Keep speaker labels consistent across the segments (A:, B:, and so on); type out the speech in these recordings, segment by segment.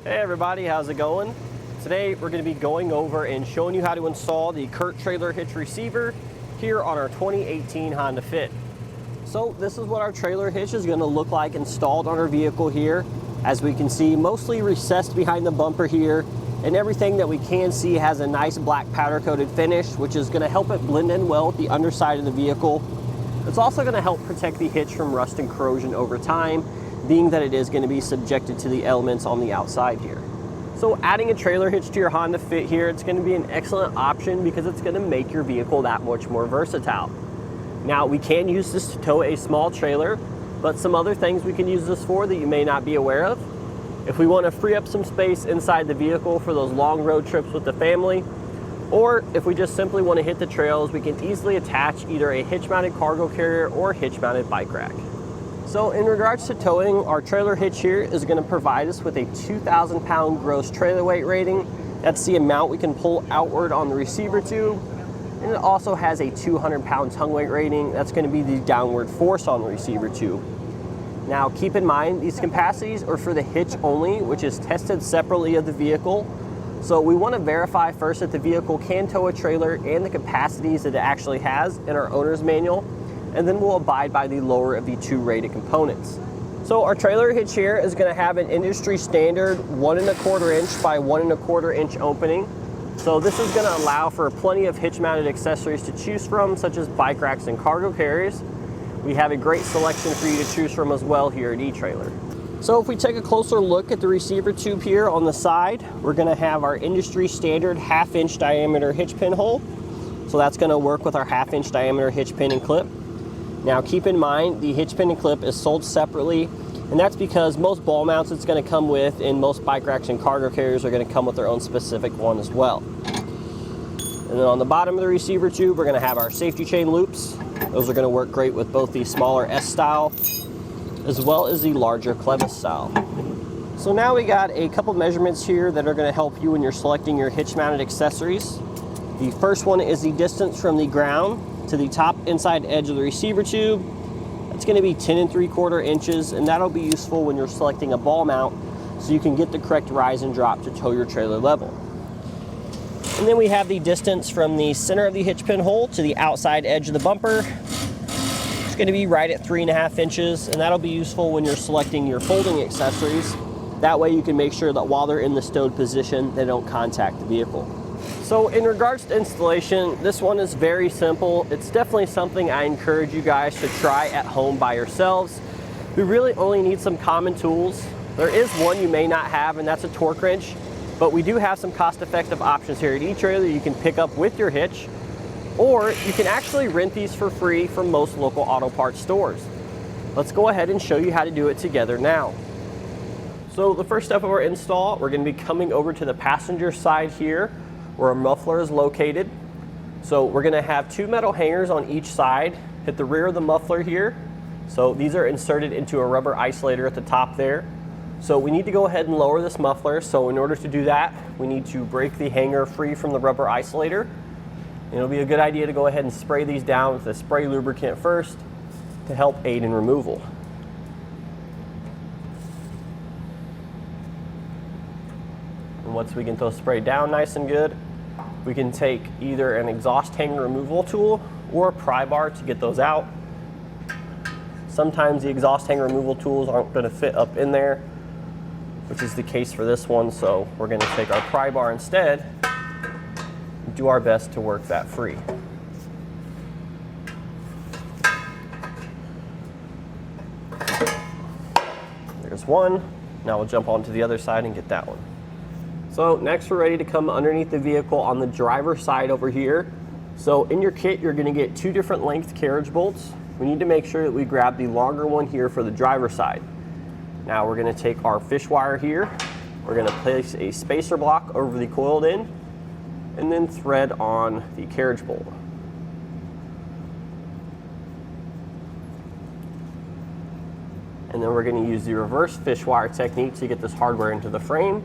A: Hey everybody, how's it going? Today we're going to be going over and showing you how to install the Curt Trailer Hitch Receiver here on our 2018 Honda Fit. So this is what our trailer hitch is going to look like installed on our vehicle here. As we can see, mostly recessed behind the bumper here, and everything that we can see has a nice black powder coated finish, which is going to help it blend in well with the underside of the vehicle. It's also going to help protect the hitch from rust and corrosion over time, being that it is going to be subjected to the elements on the outside here. So adding a trailer hitch to your Honda Fit here, it's going to be an excellent option because it's going to make your vehicle that much more versatile. Now we can use this to tow a small trailer, but some other things we can use this for that you may not be aware of. If we want to free up some space inside the vehicle for those long road trips with the family, or if we just simply want to hit the trails, we can easily attach either a hitch-mounted cargo carrier or hitch-mounted bike rack. So in regards to towing, our trailer hitch here is going to provide us with a 2,000 pound gross trailer weight rating. That's the amount we can pull outward on the receiver tube. And it also has a 200 pound tongue weight rating. That's going to be the downward force on the receiver tube. Now keep in mind, these capacities are for the hitch only, which is tested separately of the vehicle. So we want to verify first that the vehicle can tow a trailer and the capacities that it actually has in our owner's manual, and then we'll abide by the lower of the two rated components. So our trailer hitch here is going to have an industry standard 1 1/4 inch by 1 1/4 inch opening. So this is going to allow for plenty of hitch mounted accessories to choose from, such as bike racks and cargo carriers. We have a great selection for you to choose from as well here at eTrailer. So if we take a closer look at the receiver tube here on the side, we're going to have our industry standard 1/2 inch diameter hitch pin hole. So that's going to work with our 1/2 inch diameter hitch pin and clip. Now keep in mind, the hitch pin and clip is sold separately, and that's because most ball mounts it's going to come with, and most bike racks and cargo carriers are going to come with their own specific one as well. And then on the bottom of the receiver tube, we're going to have our safety chain loops. Those are going to work great with both the smaller S style as well as the larger clevis style. So now we got a couple measurements here that are going to help you when you're selecting your hitch mounted accessories. The first one is the distance from the ground to the top inside edge of the receiver tube. It's going to be 10 3/4 inches, and that'll be useful when you're selecting a ball mount so you can get the correct rise and drop to tow your trailer level. And then we have the distance from the center of the hitch pin hole to the outside edge of the bumper. It's going to be right at 3.5 inches, and that'll be useful when you're selecting your folding accessories. That way you can make sure that while they're in the stowed position, they don't contact the vehicle. So in regards to installation, this one is very simple. It's definitely something I encourage you guys to try at home by yourselves. We really only need some common tools. There is one you may not have, and that's a torque wrench. But we do have some cost-effective options here at eTrailer you can pick up with your hitch, or you can actually rent these for free from most local auto parts stores. Let's go ahead and show you how to do it together now. So the first step of our install, we're going to be coming over to the passenger side here where a muffler is located. So we're going to have 2 metal hangers on each side at the rear of the muffler here. So these are inserted into a rubber isolator at the top there. So we need to go ahead and lower this muffler. So in order to do that, we need to break the hanger free from the rubber isolator. And it'll be a good idea to go ahead and spray these down with a spray lubricant first to help aid in removal. And once we get those sprayed down nice and good, we can take either an exhaust hanger removal tool or a pry bar to get those out. Sometimes the exhaust hanger removal tools aren't going to fit up in there, which is the case for this one, so we're going to take our pry bar instead and do our best to work that free. There's one. Now we'll jump onto the other side and get that one. So next we're ready to come underneath the vehicle on the driver's side over here. So in your kit you're going to get 2 different length carriage bolts. We need to make sure that we grab the longer one here for the driver's side. Now we're going to take our fish wire here, we're going to place a spacer block over the coiled end, and then thread on the carriage bolt. And then we're going to use the reverse fish wire technique to get this hardware into the frame.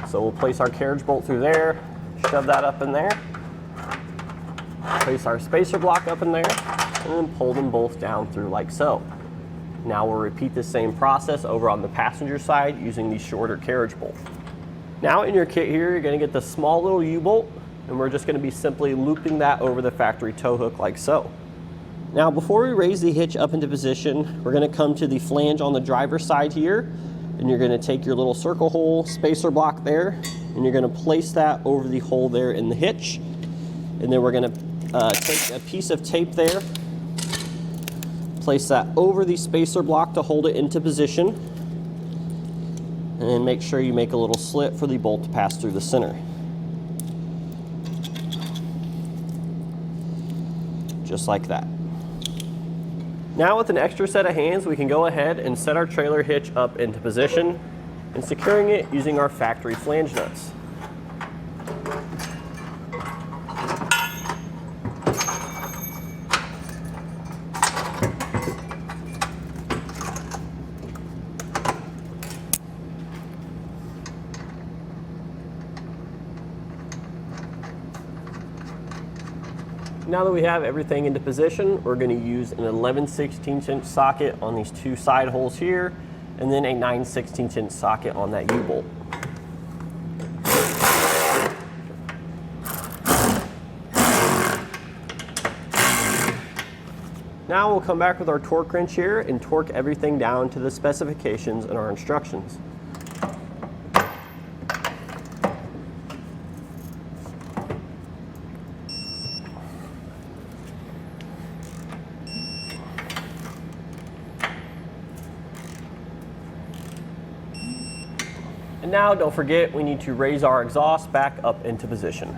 A: So we'll place our carriage bolt through there, shove that up in there, place our spacer block up in there, and then pull them both down through like so. Now we'll repeat the same process over on the passenger side using the shorter carriage bolt. Now in your kit here, you're going to get the small little U-bolt, and we're just going to be simply looping that over the factory tow hook like so. Now before we raise the hitch up into position, we're going to come to the flange on the driver's side here, and you're going to take your little circle hole spacer block there, and you're going to place that over the hole there in the hitch. And then we're going to take a piece of tape there, place that over the spacer block to hold it into position, and then make sure you make a little slit for the bolt to pass through the center. Just like that. Now with an extra set of hands, we can go ahead and set our trailer hitch up into position and securing it using our factory flange nuts. Now that we have everything into position, we're going to use an 11/16" socket on these two side holes here, and then a 9/16" socket on that U-bolt. Now we'll come back with our torque wrench here and torque everything down to the specifications and our instructions. And now don't forget, we need to raise our exhaust back up into position.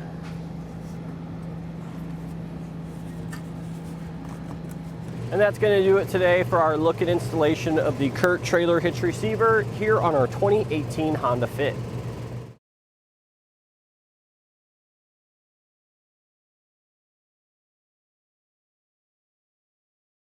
A: And that's going to do it today for our look at installation of the Curt Trailer Hitch Receiver here on our 2018 Honda Fit.